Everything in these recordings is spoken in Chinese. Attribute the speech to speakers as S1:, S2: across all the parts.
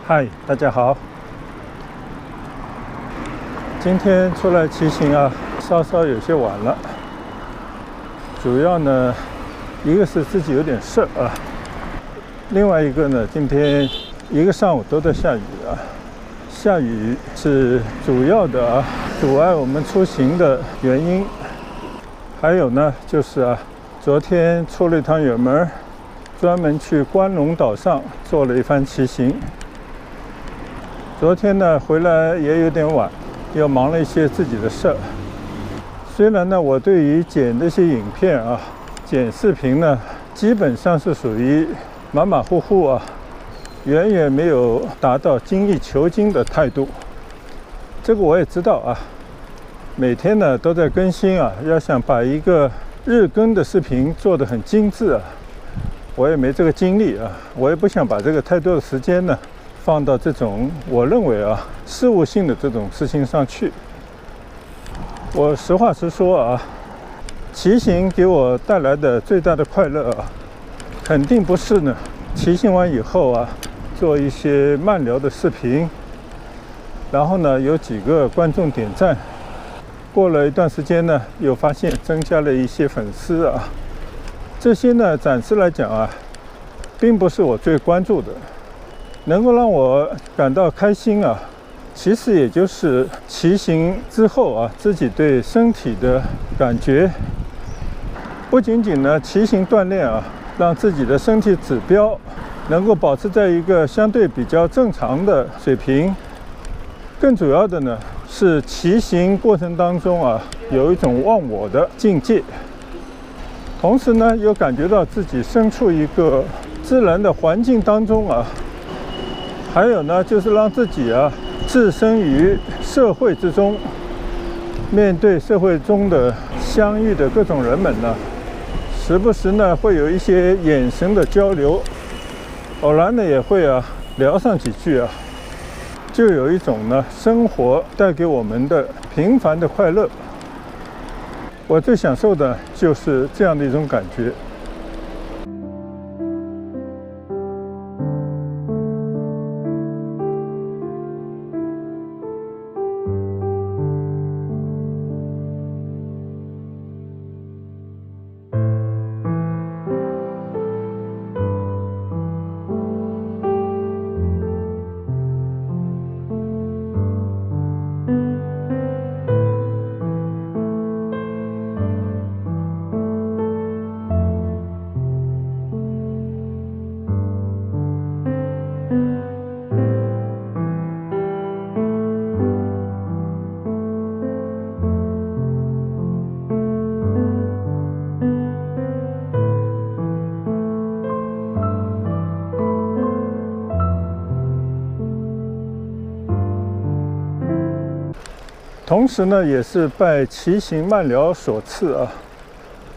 S1: 嗨，大家好。今天出来骑行啊，稍稍有些晚了。主要呢，一个是自己有点事啊，另外一个呢，今天一个上午都在下雨啊。下雨是主要的阻碍我们出行的原因。还有呢，就是昨天出了一趟远门，专门去关龙岛上做了一番骑行。昨天呢回来也有点晚，又忙了一些自己的事儿。虽然呢我对于剪这些影片剪视频呢，基本上是属于马马虎虎远远没有达到精益求精的态度。这个我也知道每天呢都在更新要想把一个日更的视频做得很精致我也没这个精力我也不想把这个太多的时间呢放到这种我认为事务性的这种事情上去。我实话实说骑行给我带来的最大的快乐肯定不是呢骑行完以后做一些慢聊的视频，然后呢有几个观众点赞，过了一段时间呢又发现增加了一些粉丝这些呢暂时来讲并不是我最关注的。能够让我感到开心其实也就是骑行之后自己对身体的感觉。不仅仅呢骑行锻炼让自己的身体指标能够保持在一个相对比较正常的水平，更主要的呢是骑行过程当中有一种忘我的境界，同时呢又感觉到自己身处一个自然的环境当中还有呢就是让自己置身于社会之中，面对社会中的相遇的各种人们呢，时不时呢会有一些眼神的交流，偶然呢也会聊上几句就有一种呢生活带给我们的平凡的快乐。我最享受的就是这样的一种感觉。同时呢也是拜骑行慢聊所赐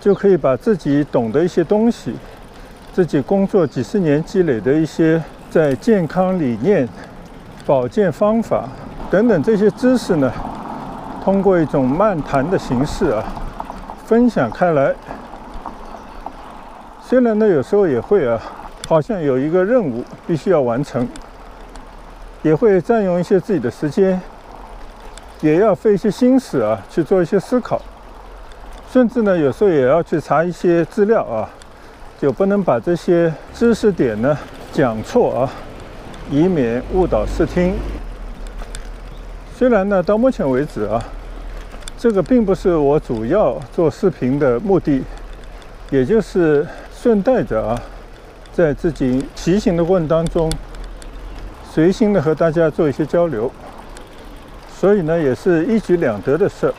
S1: 就可以把自己懂得一些东西，自己工作几十年积累的一些在健康理念、保健方法等等这些知识呢，通过一种漫谈的形式分享开来。虽然呢有时候也会好像有一个任务必须要完成，也会占用一些自己的时间，也要费一些心思去做一些思考，甚至呢有时候也要去查一些资料就不能把这些知识点呢讲错以免误导视听。虽然呢到目前为止这个并不是我主要做视频的目的，也就是顺带着在自己骑行的过程当中随心的和大家做一些交流，所以呢也是一举两得的事。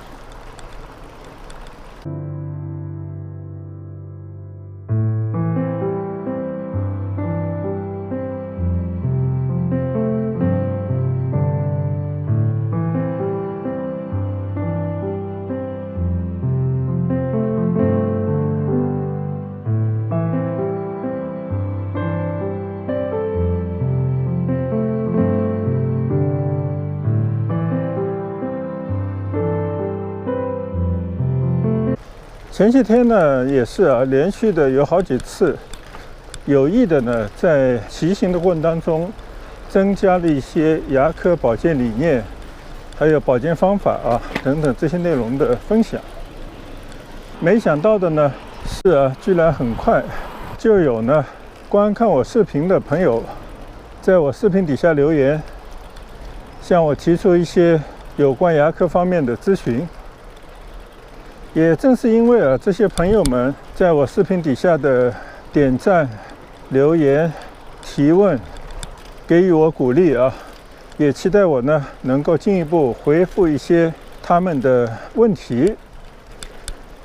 S1: 前些天呢也是连续的有好几次有意的呢在骑行的过程当中增加了一些牙科保健理念，还有保健方法等等这些内容的分享。没想到的呢是居然很快就有呢观看我视频的朋友在我视频底下留言，向我提出一些有关牙科方面的咨询。也正是因为这些朋友们在我视频底下的点赞、留言、提问，给予我鼓励也期待我呢能够进一步回复一些他们的问题。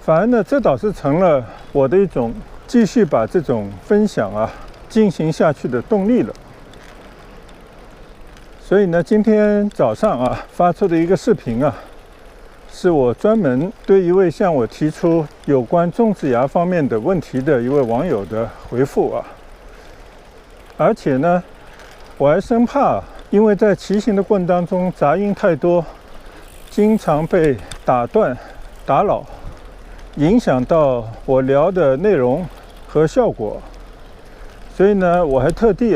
S1: 反而呢，这倒是成了我的一种继续把这种分享进行下去的动力了。所以呢，今天早上发出的一个视频是我专门对一位向我提出有关种植牙方面的问题的一位网友的回复而且呢，我还生怕因为在骑行的过程当中杂音太多，经常被打断、打扰，影响到我聊的内容和效果。所以呢，我还特地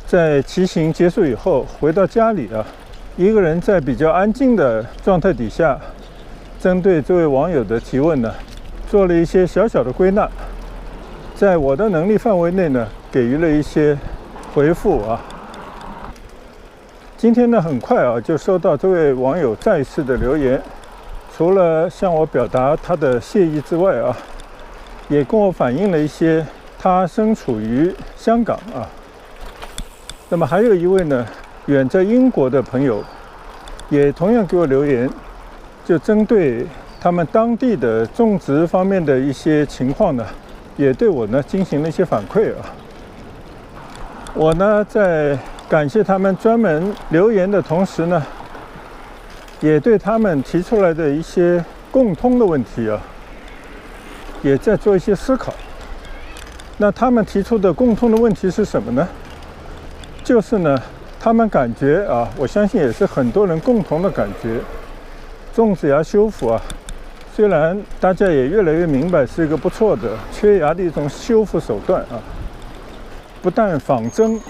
S1: 在骑行结束以后回到家里一个人在比较安静的状态底下，针对这位网友的提问呢，做了一些小小的归纳，在我的能力范围内呢，给予了一些回复今天呢，很快就收到这位网友再一次的留言，除了向我表达他的谢意之外也跟我反映了一些他身处于香港那么还有一位呢，远在英国的朋友，也同样给我留言，就针对他们当地的种植方面的一些情况呢，也对我呢进行了一些反馈我呢在感谢他们专门留言的同时呢，也对他们提出来的一些共通的问题也在做一些思考。那他们提出的共通的问题是什么呢？就是呢，他们感觉我相信也是很多人共同的感觉，种植牙修复虽然大家也越来越明白是一个不错的缺牙的一种修复手段不但仿真，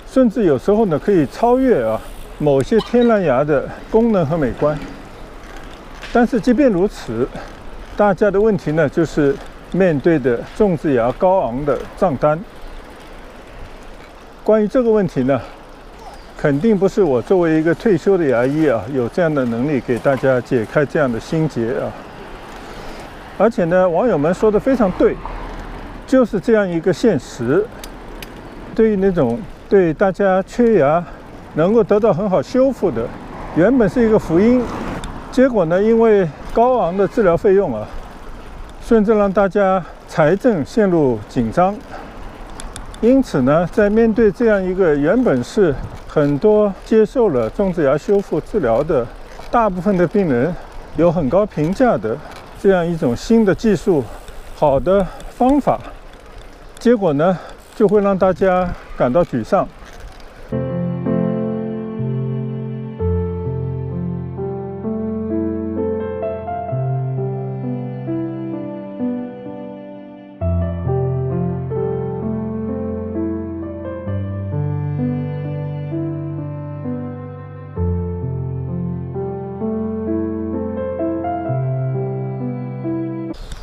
S1: 甚至有时候呢可以超越某些天然牙的功能和美观。但是即便如此，大家的问题呢就是面对的种植牙高昂的账单。关于这个问题呢，肯定不是我作为一个退休的牙医有这样的能力给大家解开这样的心结而且呢，网友们说的非常对，就是这样一个现实。对于那种对大家缺牙能够得到很好修复的，原本是一个福音，结果呢，因为高昂的治疗费用甚至让大家财政陷入紧张。因此呢，在面对这样一个原本是很多接受了种植牙修复治疗的大部分的病人有很高评价的这样一种新的技术、好的方法，结果呢，就会让大家感到沮丧。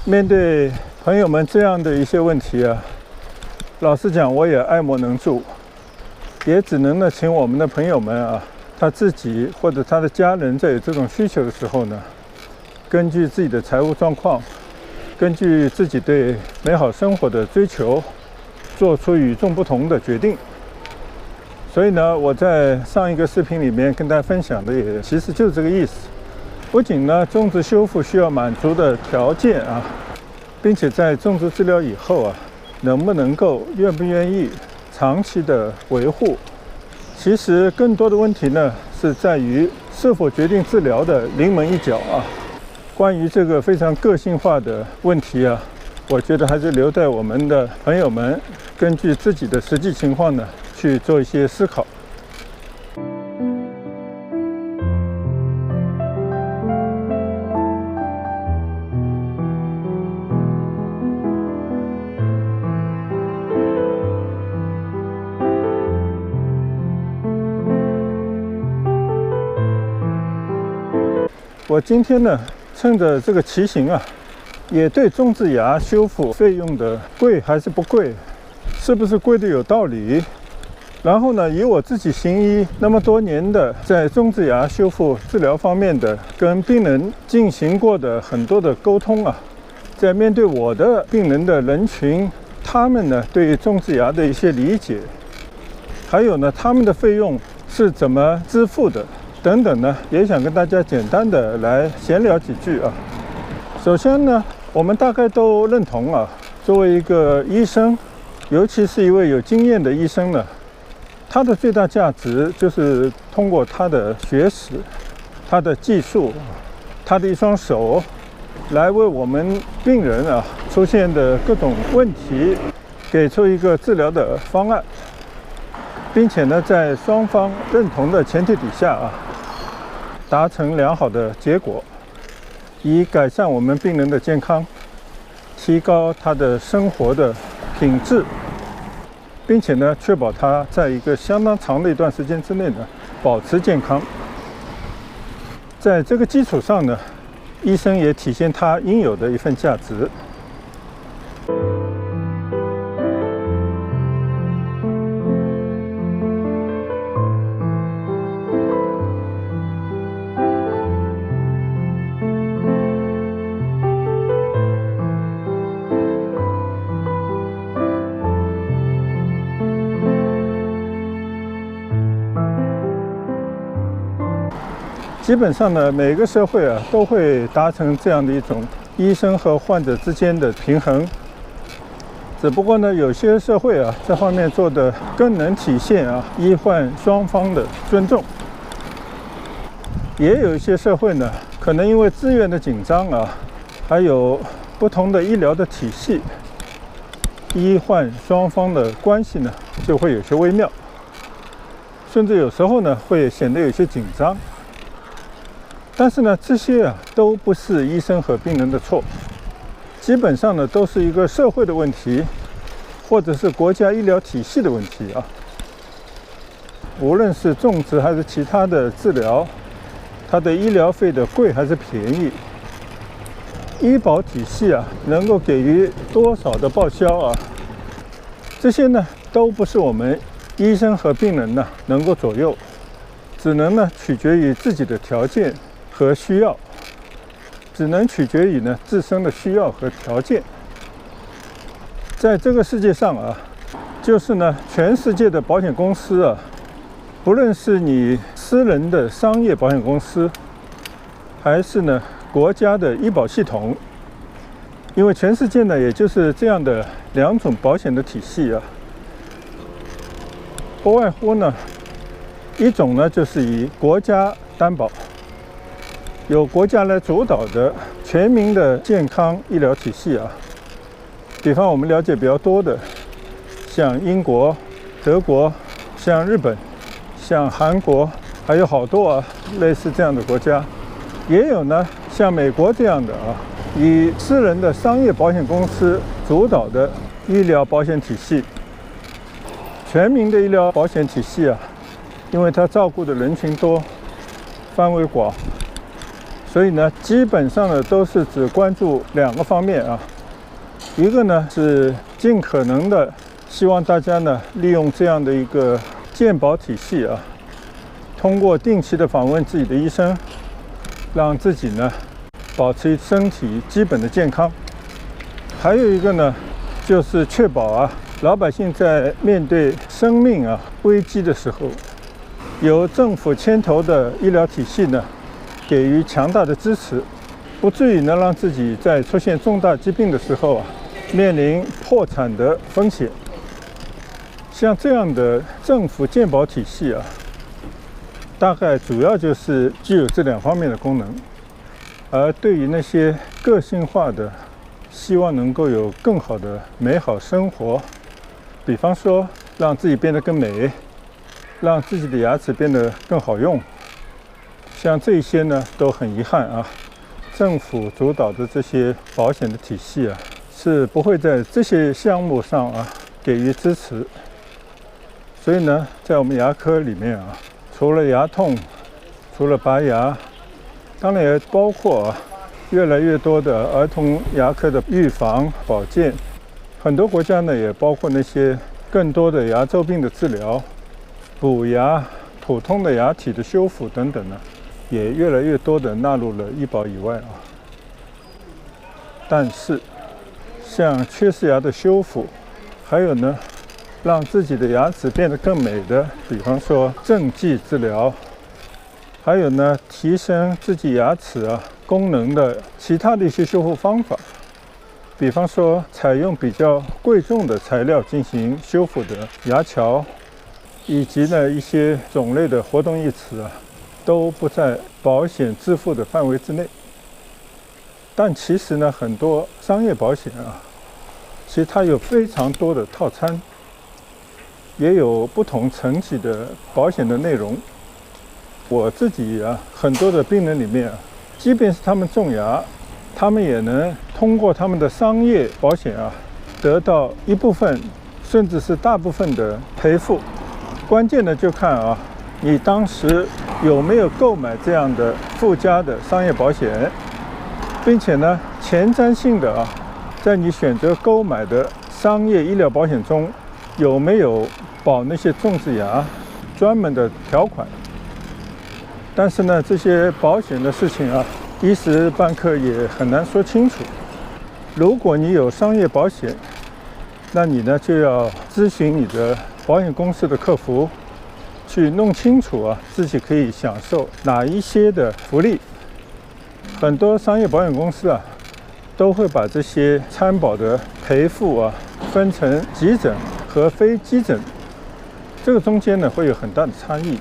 S1: 面对朋友们这样的一些问题老实讲，我也爱莫能助，也只能呢请我们的朋友们他自己或者他的家人在有这种需求的时候呢，根据自己的财务状况，根据自己对美好生活的追求，做出与众不同的决定。所以呢，我在上一个视频里面跟大家分享的也其实就是这个意思。不仅呢种植修复需要满足的条件并且在种植治疗以后能不能够愿不愿意长期的维护，其实更多的问题呢是在于是否决定治疗的临门一脚关于这个非常个性化的问题我觉得还是留待我们的朋友们根据自己的实际情况呢去做一些思考。我今天呢，趁着这个骑行啊，也对种植牙修复费用的贵还是不贵，是不是贵的有道理？然后呢，以我自己行医那么多年的在种植牙修复治疗方面的跟病人进行过的很多的沟通啊，在面对我的病人的人群，他们呢对于种植牙的一些理解，还有呢他们的费用是怎么支付的等等呢，也想跟大家简单的来闲聊几句啊。首先呢，我们大概都认同啊，作为一个医生，尤其是一位有经验的医生呢，他的最大价值就是通过他的学识、他的技术、他的一双手，来为我们病人啊出现的各种问题，给出一个治疗的方案，并且呢，在双方认同的前提底下啊，达成良好的结果，以改善我们病人的健康，提高他的生活的品质。并且呢，确保他在一个相当长的一段时间之内呢，保持健康。在这个基础上呢，医生也体现他应有的一份价值。基本上呢，每个社会啊都会达成这样的一种医生和患者之间的平衡。只不过呢，有些社会啊这方面做得更能体现啊医患双方的尊重。也有一些社会呢，可能因为资源的紧张啊，还有不同的医疗的体系，医患双方的关系呢就会有些微妙，甚至有时候呢会显得有些紧张。但是呢，这些啊都不是医生和病人的错，基本上呢都是一个社会的问题，或者是国家医疗体系的问题啊。无论是种植还是其他的治疗，它的医疗费的贵还是便宜，医保体系啊能够给予多少的报销啊，这些呢都不是我们医生和病人呢能够左右，只能呢取决于自己的条件和需要，只能取决于呢自身的需要和条件。在这个世界上啊，就是呢全世界的保险公司啊，不论是你私人的商业保险公司，还是呢国家的医保系统，因为全世界呢也就是这样的两种保险的体系啊，不外乎呢一种呢就是以国家担保，由国家来主导的全民的健康医疗体系啊，比方我们了解比较多的，像英国、德国，像日本，像韩国，还有好多啊类似这样的国家，也有呢像美国这样的啊，以私人的商业保险公司主导的医疗保险体系。全民的医疗保险体系啊，因为它照顾的人群多，范围广，所以呢，基本上呢都是只关注两个方面啊。一个呢是尽可能的希望大家呢利用这样的一个健保体系啊，通过定期的访问自己的医生，让自己呢保持身体基本的健康。还有一个呢，就是确保啊老百姓在面对生命啊危机的时候，由政府牵头的医疗体系呢给予强大的支持，不至于呢让自己在出现重大疾病的时候啊面临破产的风险。像这样的政府健保体系啊，大概主要就是具有这两方面的功能。而对于那些个性化的，希望能够有更好的美好生活，比方说让自己变得更美，让自己的牙齿变得更好用，像这些呢都很遗憾啊，政府主导的这些保险的体系啊，是不会在这些项目上啊给予支持。所以呢，在我们牙科里面啊，除了牙痛，除了拔牙当然也包括越来越多的儿童牙科的预防保健，很多国家呢也包括那些更多的牙周病的治疗、补牙、普通的牙体的修复等等呢，也越来越多的纳入了医保以外但是，像缺失牙的修复，还有呢，让自己的牙齿变得更美的，比方说正畸治疗，还有呢，提升自己牙齿功能的其他的一些修复方法，比方说采用比较贵重的材料进行修复的牙桥，以及呢一些种类的活动义齿都不在保险支付的范围之内。但其实呢，很多商业保险其实它有非常多的套餐，也有不同层级的保险的内容。我自己很多的病人里面即便是他们种牙，他们也能通过他们的商业保险得到一部分甚至是大部分的赔付。关键的就看你当时有没有购买这样的附加的商业保险，并且呢，前瞻性的在你选择购买的商业医疗保险中，有没有保那些种植牙专门的条款。但是呢，这些保险的事情一时半刻也很难说清楚。如果你有商业保险，那你呢就要咨询你的保险公司的客服，去弄清楚自己可以享受哪一些的福利。很多商业保险公司都会把这些参保的赔付分成急诊和非急诊，这个中间呢会有很大的差异。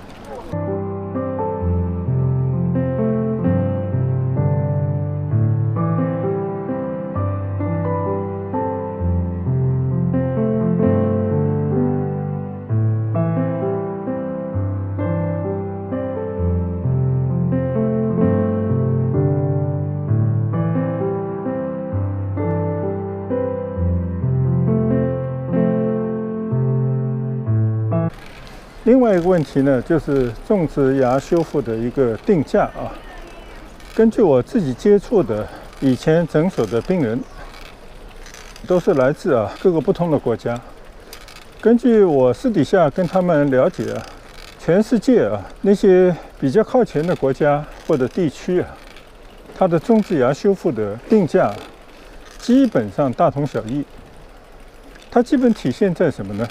S1: 另外一个问题呢，就是种植牙修复的一个定价根据我自己接触的以前诊所的病人，都是来自各个不同的国家。根据我私底下跟他们了解全世界那些比较靠前的国家或者地区它的种植牙修复的定价基本上大同小异。它基本体现在什么呢？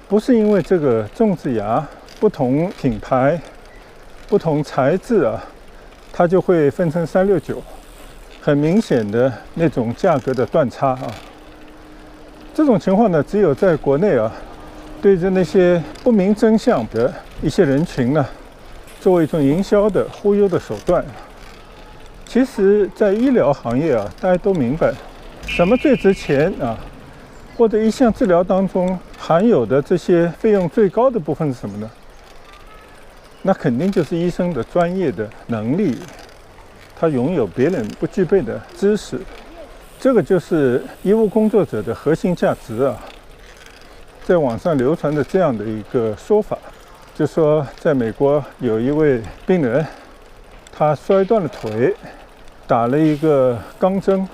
S1: 不是因为这个种植牙不同品牌、不同材质它就会分成369，很明显的那种价格的断差这种情况呢，只有在国内对着那些不明真相的一些人群呢，作为一种营销的忽悠的手段。其实，在医疗行业大家都明白，什么最值钱或者一项治疗当中含有的这些费用最高的部分是什么呢？那肯定就是医生的专业的能力，他拥有别人不具备的知识，这个就是医务工作者的核心价值在网上流传的这样的一个说法，就说在美国有一位病人，他摔断了腿，打了一个钢针，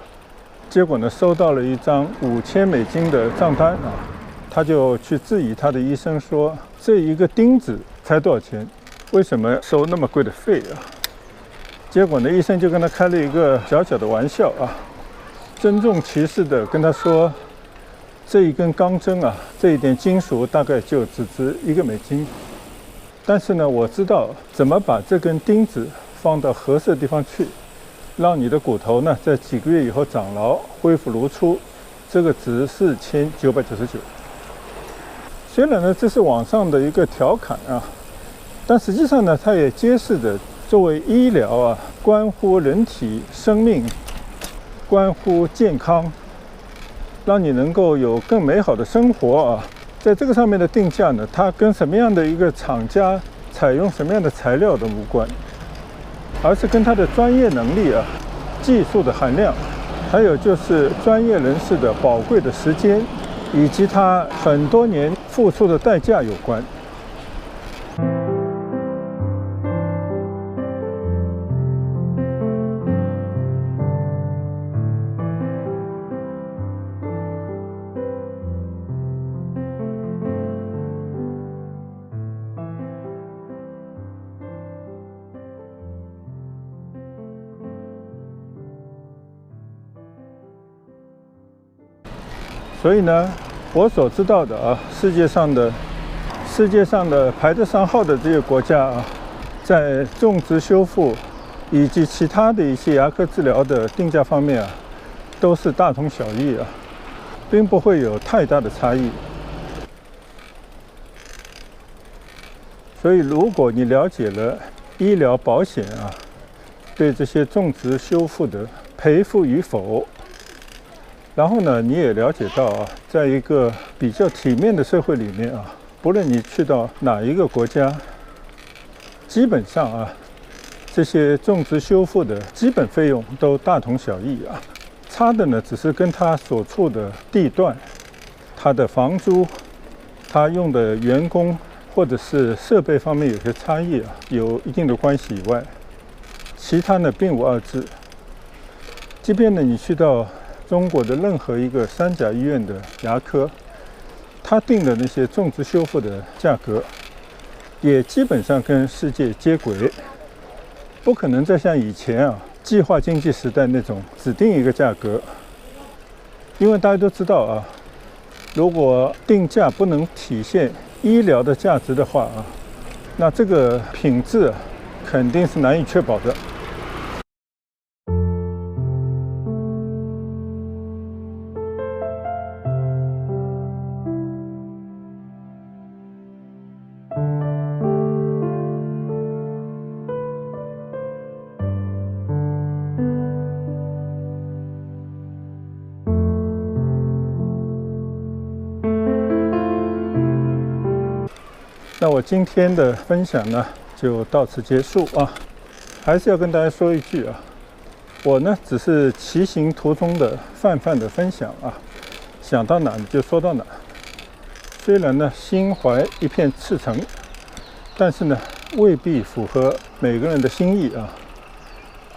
S1: 结果呢收到了一张$5000的账单他就去质疑他的医生说，这一个钉子才多少钱？为什么收那么贵的费结果呢，医生就跟他开了一个小小的玩笑郑重其事的跟他说，这一根钢针这一点金属大概就只值$1。但是呢，我知道怎么把这根钉子放到合适的地方去，让你的骨头呢在几个月以后长牢，恢复如初，这个值$4999。虽然呢这是网上的一个调侃但实际上呢，它也揭示着作为医疗关乎人体生命，关乎健康，让你能够有更美好的生活在这个上面的定价呢，它跟什么样的一个厂家采用什么样的材料都无关，而是跟它的专业能力技术的含量，还有就是专业人士的宝贵的时间，以及他很多年付出的代价有关。所以呢，我所知道的啊，世界上的排得上号的这些国家啊，在种植修复以及其他的一些牙科治疗的定价方面啊，都是大同小异啊，并不会有太大的差异。所以，如果你了解了医疗保险啊对这些种植修复的赔付与否，然后呢，你也了解到啊，在一个比较体面的社会里面啊，不论你去到哪一个国家，基本上啊，这些种植修复的基本费用都大同小异啊，差的呢只是跟它所处的地段、它的房租、它用的员工或者是设备方面有些差异啊，有一定的关系以外，其他呢并无二致。即便呢你去到中国的任何一个三甲医院的牙科，他定的那些种植修复的价格，也基本上跟世界接轨，不可能再像以前啊计划经济时代那种只定一个价格。因为大家都知道啊，如果定价不能体现医疗的价值的话啊，那这个品质肯定是难以确保的。那我今天的分享呢，就到此结束啊。还是要跟大家说一句啊，我呢只是骑行途中的泛的分享啊，想到哪就说到哪。虽然呢心怀一片赤诚，但是呢未必符合每个人的心意啊。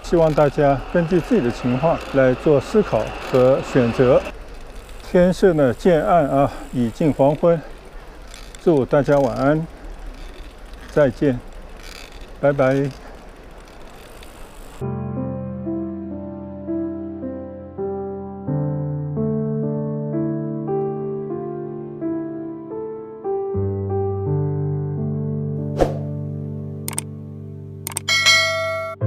S1: 希望大家根据自己的情况来做思考和选择。天色呢渐暗啊，已近黄昏。祝大家晚安，再见，拜拜。